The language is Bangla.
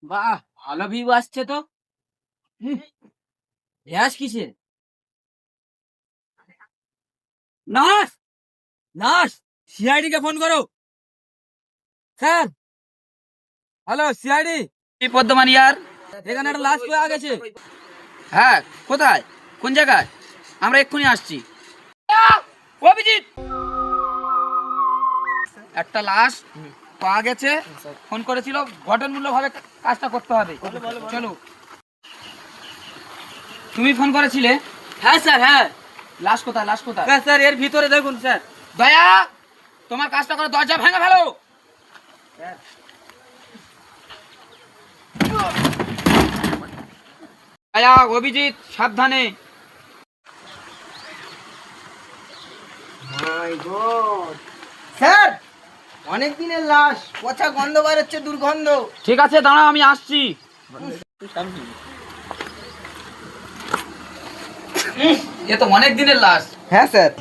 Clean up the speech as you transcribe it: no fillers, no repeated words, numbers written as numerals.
বাহ, ভালো ভিউ আসছে তো। রেয়াজ কিসের? নার্স, নার্স, সিআইডি কে ফোন করো। Sir, hello CID. পদ্মমান ইয়ার। এখানে একটা লাশ পাওয়া গেছে। হ্যাঁ, কোথায়, কোন জায়গায়? আমরা এক্ষুনি আসছি। অভিজিৎ, একটা লাশ পাওয়া গেছে, ফোন করেছিল, ঘটনমূলকভাবে কাজটা করতে হবে। চলো। তুমি ফোন করেছিলে? হ্যাঁ স্যার, হ্যাঁ লাশ কোথায়, লাশ কোথায়? স্যার, স্যার এর ভিতরে দেখুন স্যার। দয়া, তোমার কাজটা করে দরজা ভেঙে ফেলো। দয়া, অভিজিৎ সাবধানে। মাই গড স্যার, অনেক দিনের লাশ, পচা গন্ধ বার হচ্ছে, দুর্গন্ধ। ঠিক আছে, দাঁড়াও, আমি আসছি। এ তো অনেক দিনের লাশ। হ্যাঁ স্যার।